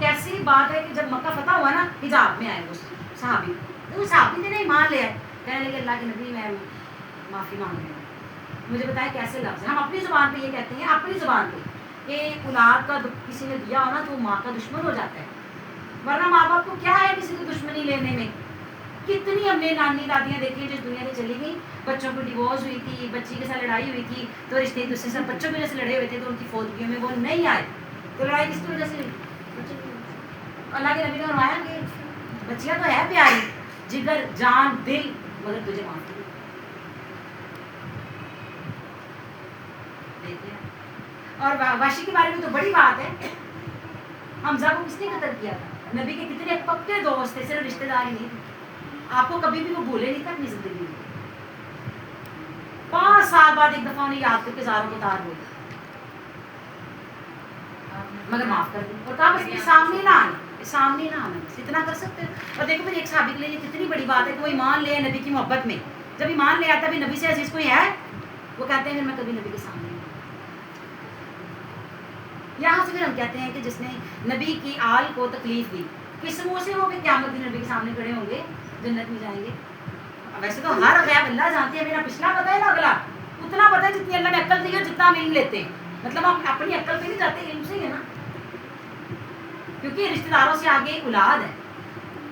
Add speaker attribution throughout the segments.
Speaker 1: کیسی بات ہے کہ جب مکہ فتح ہوا نا حجاب میں آئے وہ صحابی، تو صحابی نے ایمان لیا ہے، کہنے لگے اللہ کے نبی میں معافی مانگ رہی ہوں، مجھے بتائیں کیسے لفظ ہے. ہم اپنی زبان پہ یہ کہتے ہیں، اپنی زبان پہ کہ اولاد کا کسی نے دیا ہو نا تو ماں کا دشمن ہو جاتا ہے، ورنہ ماں باپ کو کیا ہے کسی کی دشمنی لینے میں. کتنی ہم نے نانی دادیاں دیکھی جس دنیا سے چلی گئی، بچوں کو ڈیورس ہوئی تھی، بچی کے ساتھ لڑائی ہوئی تھی تو رشتے دوسرے سے بچوں کی وجہ سے لڑے ہوئے تھے تو ان کی فوتگیوں میں وہ نہیں آئے، تو لڑائی کس کی وجہ سے ہوئی؟ اللہ کے نبی نے فرمایا کہ بچیاں تو ہے پیاری، جگر جان دل، مگر تجھے معاف کر. اور واشی کے بارے میں تو بڑی بات ہے، حمزہ کو کس نے قتل کیا تھا؟ نبی کے کتنے پکے دوست تھے، صرف رشتے دار ہی نہیں تھے. آپ کو کبھی بھی وہ بھولے نہیں تھا اپنی زندگی میں. 5 سال بعد ایک دفعہ انہیں یاد کر کے زاروں کو تار بولا مگر معاف کر دیں، اور کہا بس یہ سامنے نہ آنا، سامنے نہ آنا، بس اتنا کر سکتے. اور دیکھو پھر ایک صحابی کے لیے کتنی بڑی بات ہے کہ وہ ایمان لے نبی کی محبت میں. جب ایمان لے آتا ہے نبی سے عزیز کوئی ہے، وہ کہتے ہیں میں کبھی نبی کے سامنے نہیں. یہاں سے پھر ہم کہتے ہیں کہ جس نے نبی کی آل کو تکلیف دی، کس منہ سے وہ بھی قیامت دن نبی کے سامنے کھڑے ہوں گے، جنت میں جائیں گے. ویسے تو ہر غیب اللہ جانتے ہیں، میرا پچھلا پتہ ہے نا اگلا اتنا پتہ ہے جتنی اللہ نے عقل دی ہے، جتنا ہم علم لیتے ہیں. مطلب ہم اپنی عقل پہ نہیں جاتے، علم سے ہی ہے نا، کیونکہ رشتے داروں سے آگے اولاد ہے،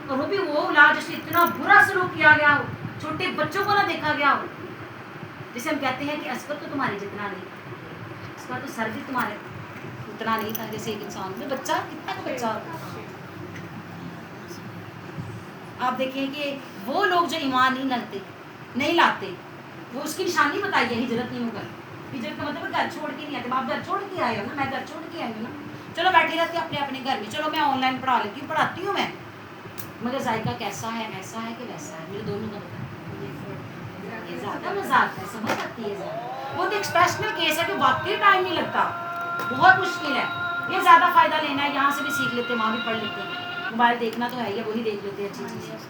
Speaker 1: اور وہ بھی وہ اولاد جس سے اتنا برا سلوک کیا گیا ہو، چھوٹے بچوں کو نہ دیکھا گیا ہو، جسے ہم کہتے ہیں کہ اصغر تو تمہارے جتنا نہیں، اس کا تو سر بھی تمہارے اتنا نہیں تھا جیسے ایک انسان میں بچہ کتنا کا بچہ ہوتا ہے. آپ دیکھیں کہ وہ لوگ جو ایمان نہیں لاتے، وہ اس کی نشانی بتائی ہے ہجرت نہیں ہوگا. ہجرت کا مطلب گھر چھوڑ کے نہیں آتے. آپ گھر چھوڑ کے آئے ہو نا، میں گھر چھوڑ کے آئی ہوں نا، چلو بیٹھے رہتے اپنے اپنے گھر میں، چلو میں آن لائن پڑھا لیتی ہوں، پڑھاتی ہوں میں، مگر ذائقہ کیسا ہے، ایسا ہے کہ ویسا ہے، مجھے دونوں کا بتا. یہ زیادہ مذاق ہے، سمجھ آتی ہے زیادہ. وہ تو ایکسپریشنل کیس ہے کہ واقعی ٹائم نہیں لگتا، بہت مشکل ہے. یہ زیادہ فائدہ لینا ہے، یہاں سے بھی سیکھ لیتے، وہاں بھی پڑھ لیتے ہیں. موبائل دیکھنا تو ہے ہی، وہی دیکھ لیتے اچھی چیز.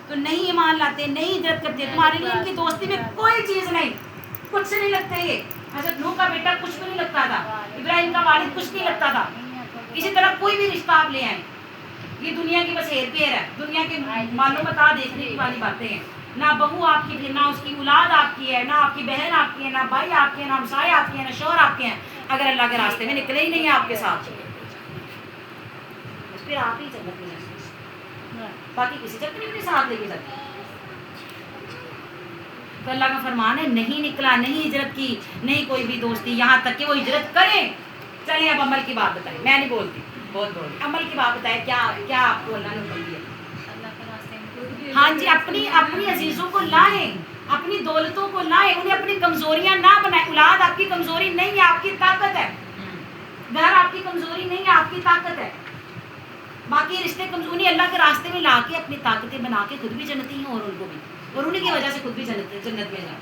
Speaker 1: تو نہیں ایمان لاتے، نہیں ہجرت کرتے، تمہارے لیے ان کی دوستی میں کوئی چیز نہیں، کچھ نہیں لگتا. یہ حضرت نوح کا بیٹا کچھ بھی نہیں لگتا تھا، ابراہیم کا والد کچھ نہیں لگتا تھا. اسی طرح کوئی بھی رشتہ آپ لے آئیں، یہ دنیا کی بس ہیر پھیر ہے، دنیا کے معلومات دیکھنے کی والی باتیں ہیں. نہ بہو آپ کی، نہ اس کی اولاد آپ کی ہے، نہ آپ کی بہن آپ کی ہے، نہ بھائی آپ کے ہیں، نہ ہمسائے آپ کے ہیں، نہ شوہر آپ کے ہیں، اگر اللہ کے راستے میں نکلے ہی نہیں ہیں آپ کے ساتھ، پھر آپ ہی جنت میں جائیں، باقی کسی چکر نہیں ساتھ لے کے جاتے. تو اللہ کا فرمان ہے نہیں نکلا، نہیں ہجرت کی، نہیں کوئی بھی دوستی، یہاں تک کہ وہ ہجرت کریں. چلیں اب عمل کی بات بتائیں، میں نہیں بولتی، بہت بول رہی. عمل کی بات بتائیں، کیا آپ کو اللہ نے حکم دیا؟ ہاں جی، اپنی عزیزوں کو لائیں، اپنی دولتوں کو لائیں، انہیں اپنی کمزوریاں نہ بنائیں. اولاد آپ کی کمزوری نہیں ہے، آپ کی طاقت ہے. گھر آپ کی کمزوری نہیں ہے، آپ کی طاقت ہے. باقی رشتے کمزوری اللہ کے راستے میں لا کے اپنی طاقتیں بنا کے خود بھی جنتی ہیں اور ان کو بھی، اور انہیں کی وجہ سے خود بھی جنت میں جائیں.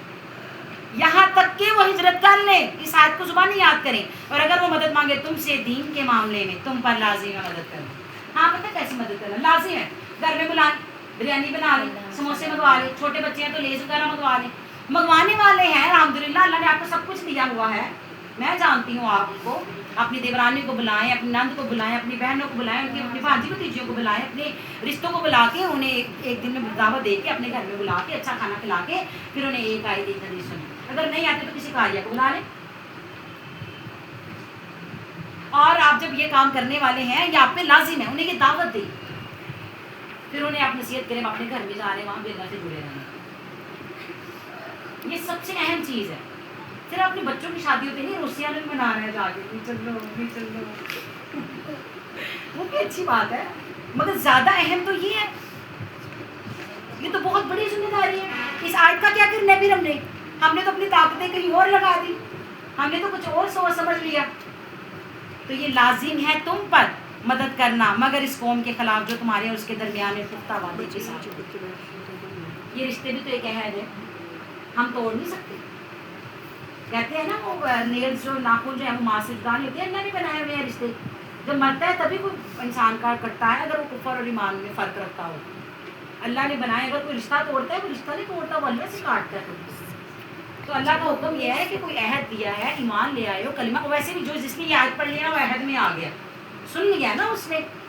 Speaker 1: یہاں تک کہ وہ ہجرت کر لیں، اس آیت کو زبانی یاد کریں. اور اگر وہ مدد مانگے تم سے دین کے معاملے میں، تم پر لازم ہے مدد کرنا. ہاں پتہ کیسی مدد کرنا لازم ہے؟ گھر میں بلائیں، بریانی بنا لیں، سموسے منگوا لیں، چھوٹے بچے ہیں تو لیز وغیرہ منگوا لیں. منگوانے والے ہیں الحمدللہ، اللہ نے آپ کو سب کچھ دیا ہوا ہے. میں جانتی ہوں آپ کو، اپنی دیورانی کو بلائیں، اپنی نند کو بلائیں، اپنی بہنوں کو بلائیں، ان کی اپنی بھانجی بھتیجیوں کو بلائیں، اپنے رشتوں کو بلا کے انہیں ایک دن میں دعوت دے کے اپنے گھر میں بلا کے اچھا کھانا کھلا کے پھر انہیں ایک آیت ایک حدیث سنیں. اگر نہیں آتے تو کسی قاریہ کو بلا لیں. اور آپ جب یہ کام کرنے والے ہیں، یہ آپ پہ لازم ہے، انہیں یہ دعوت دیں، پھر انہیں آپ نصیحت کریں، اپنے گھر میں جا رہے ہیں وہاں بھی اللہ سے جڑے رہنا. یہ سب سے اہم چیز ہے. صرف اپنے بچوں کی شادیوں پہ نہیں، روسیہ میں منا رہے ہیں جا کے چلو وہ بھی اچھی بات ہے، مگر زیادہ اہم تو یہ ہے. یہ تو بہت بڑی ذمہ داری ہے. اس آیت کا کیا کرنا ہے پھر ہم نے تو اپنی طاقتیں کہیں اور لگا دی، ہم نے تو کچھ اور سوچ سمجھ لیا. تو یہ لازم ہے تم پر مدد کرنا، مگر اس قوم کے خلاف جو تمہارے اور اس کے درمیان میں پختہ وعدے کے ساتھ. یہ رشتے بھی تو ایک عہد ہے، ہم توڑ نہیں سکتے. کہتے ہیں نا وہ نیلز جو ناخن جو ہے وہ ماں سے جدا نہیں ہوتے، اللہ نے بنائے ہوئے ہیں رشتے. جب مرتا ہے تبھی کوئی انسان کا کٹتا ہے، اگر وہ کفر اور ایمان میں فرق رکھتا ہو. اللہ نے بنائے، اگر کوئی رشتہ توڑتا ہے، کوئی رشتہ نہیں توڑتا، وہ اللہ سے کاٹتا ہے. تو اللہ کا حکم یہ ہے کہ کوئی عہد دیا ہے، ایمان لے آئے ہو، کلمہ. ویسے بھی جو جس نے یہ آیت پڑھ لیا وہ عہد میں آ گیا، سن لیا نا اس نے،